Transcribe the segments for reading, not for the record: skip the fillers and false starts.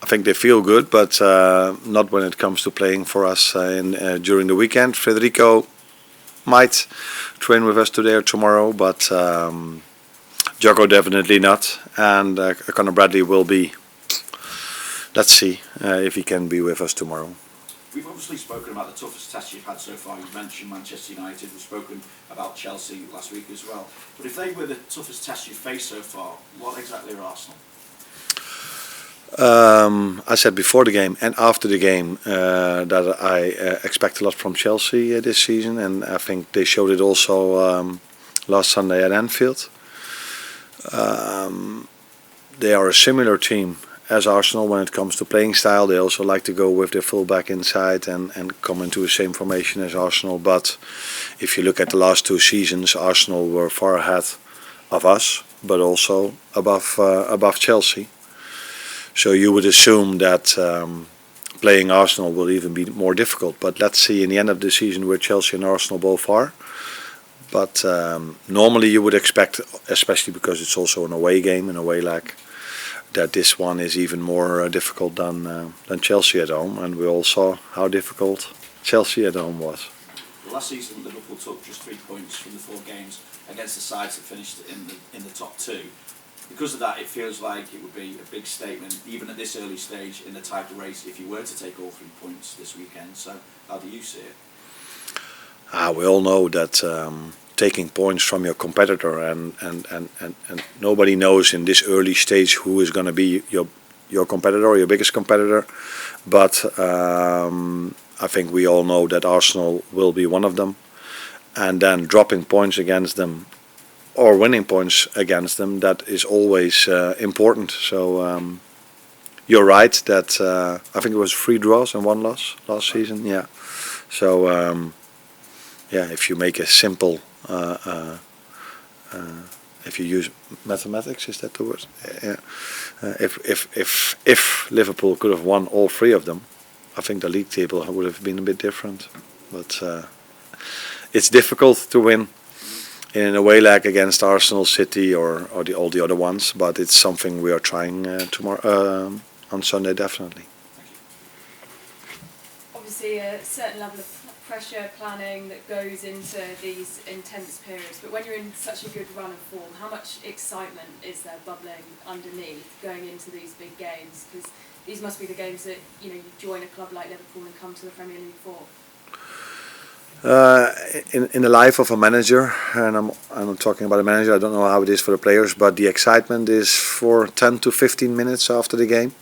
think they feel good, but not when it comes to playing for us during the weekend. Federico might train with us today or tomorrow, but Joko definitely not, and Conor Bradley will be. Let's see if he can be with us tomorrow. We've obviously spoken about the toughest test you've had so far. You've mentioned Manchester United. We've spoken about Chelsea last week as well. But if they were the toughest test you've faced so far, what exactly are Arsenal? I said before the game and after the game that I expect a lot from Chelsea this season, and I think they showed it also last Sunday at Anfield. They are a similar team as Arsenal when it comes to playing style. They also like to go with their fullback inside and come into the same formation as Arsenal. But if you look at the last 2 seasons, Arsenal were far ahead of us, but also above Chelsea. So you would assume that playing Arsenal will even be more difficult. But let's see in the end of the season where Chelsea and Arsenal both are. But normally you would expect, especially because it's also an away game, an away leg, that this one is even more difficult than Chelsea at home, and we all saw how difficult Chelsea at home was. Last season, Liverpool took just 3 points from the 4 games against the sides that finished in the top 2. Because of that, it feels like it would be a big statement, even at this early stage in the title race, if you were to take all 3 points this weekend. So, how do you see it? We all know that taking points from your competitor and nobody knows in this early stage who is going to be your competitor or your biggest competitor, but I think we all know that Arsenal will be one of them, and then dropping points against them or winning points against them, that is always important. So you're right that I think it was 3 draws and 1 loss last season. Yeah. So if you make a simple if you use mathematics, is that the word? Yeah. If Liverpool could have won all 3 of them, I think the league table would have been a bit different. But it's difficult to win in an away leg against Arsenal, City, or all the other ones. But it's something we are trying tomorrow on Sunday, definitely. Obviously, a certain level of pressure planning that goes into these intense periods, but when you're in such a good run of form, how much excitement is there bubbling underneath going into these big games? Because these must be the games that you join a club like Liverpool and come to the Premier League for. In the life of a manager, and I'm talking about a manager, I don't know how it is for the players, but the excitement is for 10 to 15 minutes after the game.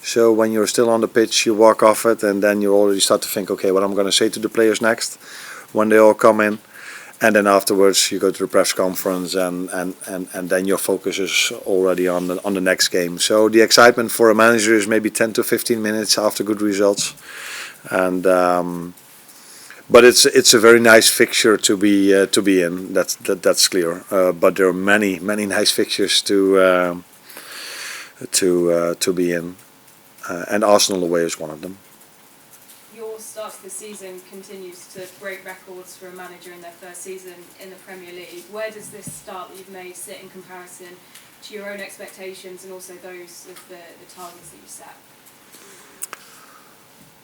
So when you're still on the pitch, you walk off it, and then you already start to think, okay, what I'm going to say to the players next when they all come in, and then afterwards you go to the press conference, and then your focus is already on the next game. So the excitement for a manager is maybe 10 to 15 minutes after good results, and but it's a very nice fixture to be in. That's clear. But there are many nice fixtures to be in. And Arsenal away is one of them. Your start to the season continues to break records for a manager in their first season in the Premier League. Where does this start that you've made sit in comparison to your own expectations and also those of the targets that you set?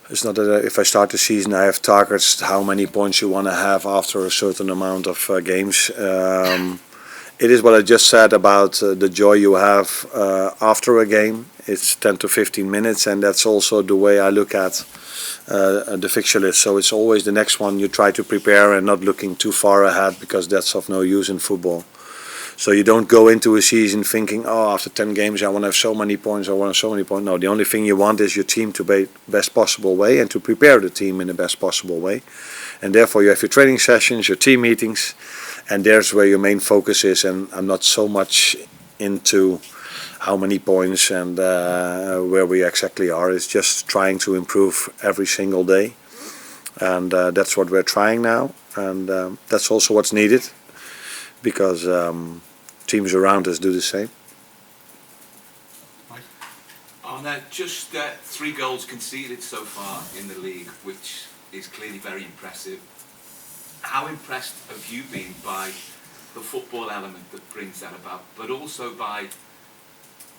It's not that if I start the season I have targets how many points you want to have after a certain amount of games. It is what I just said about the joy you have after a game. It's 10 to 15 minutes, and that's also the way I look at the fixture list. So it's always the next one you try to prepare and not looking too far ahead, because that's of no use in football. So you don't go into a season thinking, oh, after 10 games I want to have so many points, I want to have so many points. No, the only thing you want is your team to be best possible way and to prepare the team in the best possible way. And therefore you have your training sessions, your team meetings, and there's where your main focus is. And I'm not so much into how many points and where we exactly are. It's just trying to improve every single day. And that's what we're trying now. And that's also what's needed, because teams around us do the same. Arne, just 3 goals conceded so far in the league, which is clearly very impressive. How impressed have you been by the football element that brings that about, but also by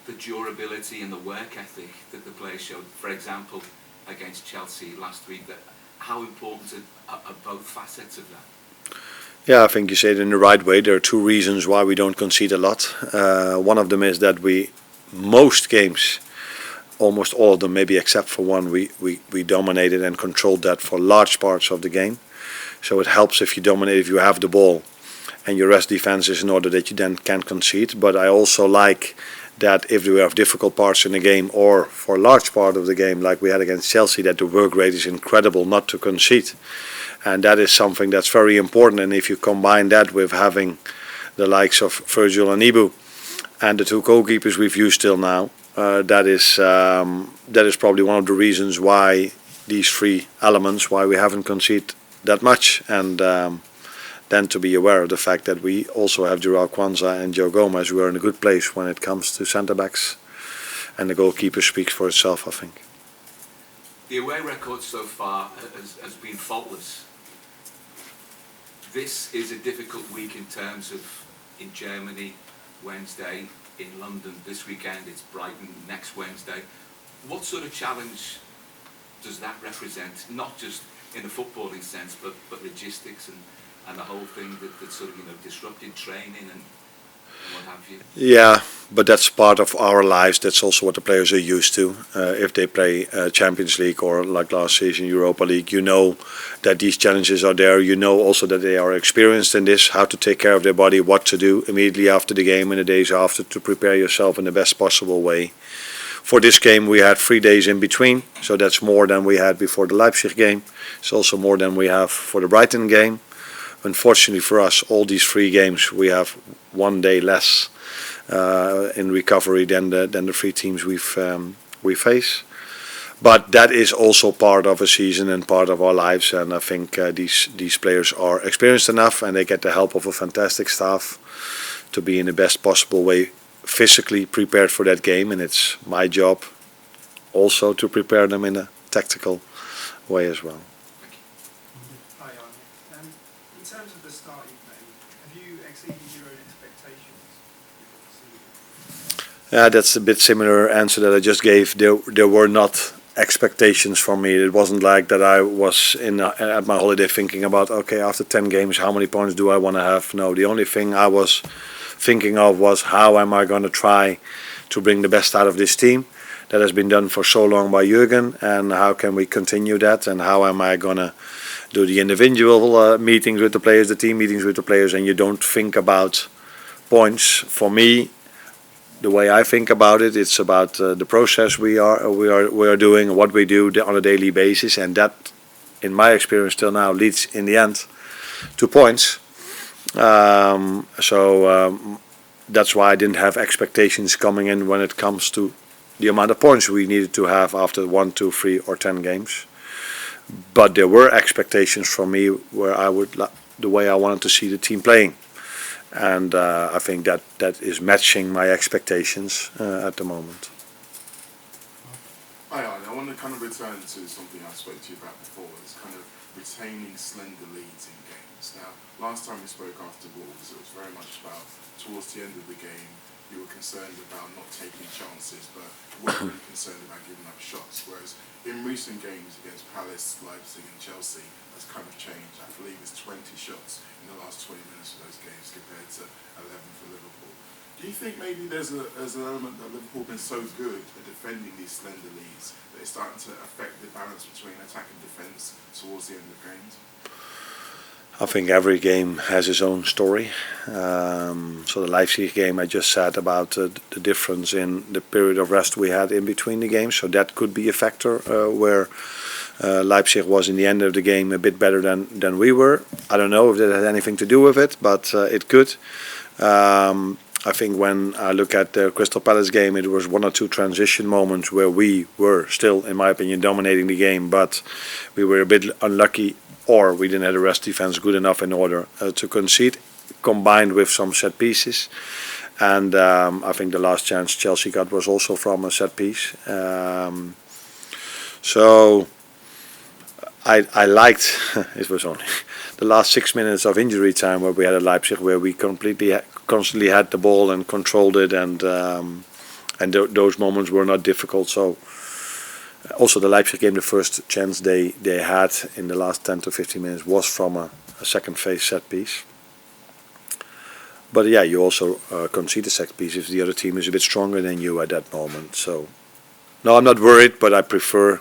the durability and the work ethic that the players showed, for example, against Chelsea last week, that how important are both facets of that? Yeah, I think you say it in the right way. There are two reasons why we don't concede a lot. One of them is that most games, almost all of them, maybe except for one, we dominated and controlled that for large parts of the game. So it helps if you dominate, if you have the ball, and your rest defense is in order that you then can concede. But I also like that if we have difficult parts in the game, or for a large part of the game like we had against Chelsea, that the work rate is incredible not to concede. And that is something that's very important. And if you combine that with having the likes of Virgil and Ibu and the two goalkeepers we've used till now, that is probably one of the reasons why these three elements, why we haven't conceded that much. And then to be aware of the fact that we also have Joao Kwanzaa and Joe Gomez, who are in a good place when it comes to centre-backs. And the goalkeeper speaks for itself, I think. The away record so far has been faultless. This is a difficult week in terms of in Germany, Wednesday, in London this weekend, it's Brighton next Wednesday. What sort of challenge does that represent, not just in the footballing sense, but logistics and the whole thing that sort of, disrupted training and what have you? Yeah, but that's part of our lives. That's also what the players are used to. If they play Champions League or like last season Europa League, you know that these challenges are there. You know also that they are experienced in this, how to take care of their body, what to do immediately after the game and the days after to prepare yourself in the best possible way. For this game we had 3 days in between, so that's more than we had before the Leipzig game. It's also more than we have for the Brighton game. Unfortunately for us, all these 3 games we have 1 day less in recovery than the 3 teams we face. But that is also part of a season and part of our lives, and I think these players are experienced enough and they get the help of a fantastic staff to be in the best possible way physically prepared for that game, and it's my job also to prepare them in a tactical way as well. Hi, Arne. In terms of the start you've made, have you exceeded your own expectations before the season? Yeah, that's a bit similar answer that I just gave. There were not expectations from me. It wasn't like that I was at my holiday thinking about, okay, after 10 games, how many points do I want to have? No, the only thing I was thinking of was how am I going to try to bring the best out of this team that has been done for so long by Jürgen, and how can we continue that, and how am I going to do the individual meetings with the players, the team meetings with the players, and you don't think about points. For me, the way I think about it, it's about the process we are doing, what we do on a daily basis, and that, in my experience till now, leads in the end to points. That's why I didn't have expectations coming in when it comes to the amount of points we needed to have after 1, 2, 3 or 10 games. But there were expectations from me where the way I wanted to see the team playing. And I think that is matching my expectations at the moment. Hi, Arne. I want to kind of return to something I spoke to you about before. It's kind of retaining slender leads in games. Now, last time we spoke after Wolves, it was very much about towards the end of the game, you were concerned about not taking chances, but weren't really concerned about giving up shots. Whereas in recent games against Palace, Leipzig and Chelsea, that's kind of changed. I believe it's 20 shots in the last 20 minutes of those games compared to 11 for Liverpool. Do you think maybe there's an element that Liverpool have been so good at defending these slender leads that it's starting to affect the balance between attack and defence towards the end of games? I think every game has its own story. So the Leipzig game, I just said about the difference in the period of rest we had in between the games. So that could be a factor where Leipzig was in the end of the game a bit better than we were. I don't know if that had anything to do with it, but it could. I think when I look at the Crystal Palace game, it was 1 or 2 transition moments where we were still, in my opinion, dominating the game, but we were a bit unlucky, or we didn't have the rest defense good enough in order to concede, combined with some set pieces. And I think the last chance Chelsea got was also from a set piece. So I liked, it was only the last 6 minutes of injury time where we had at Leipzig, where we constantly had the ball and controlled it, and and those moments were not difficult. So also the Leipzig game, the first chance they had in the last 10 to 15 minutes was from a second phase set piece. But yeah, you also concede a set piece if the other team is a bit stronger than you at that moment. So no, I'm not worried, but I prefer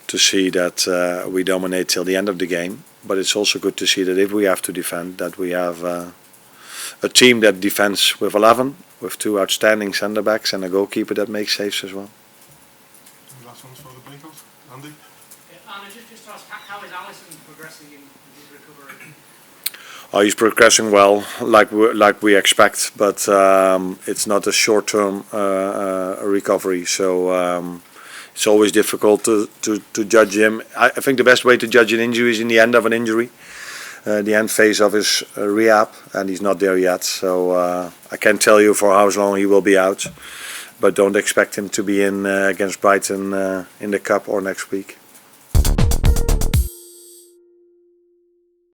to see that we dominate till the end of the game. But it's also good to see that if we have to defend, that we have a team that defends with 11, with 2 outstanding centre backs and a goalkeeper that makes saves as well. Last one's for the Breakouts. Andy? Arne, just to ask, how is Alisson progressing in his recovery? Oh, he's progressing well, like we expect, but it's not a short-term recovery. So it's always difficult to judge him. I think the best way to judge an injury is in the end of an injury, the end phase of his rehab, and he's not there yet. So I can't tell you for how long he will be out, but don't expect him to be in against Brighton in the cup or next week.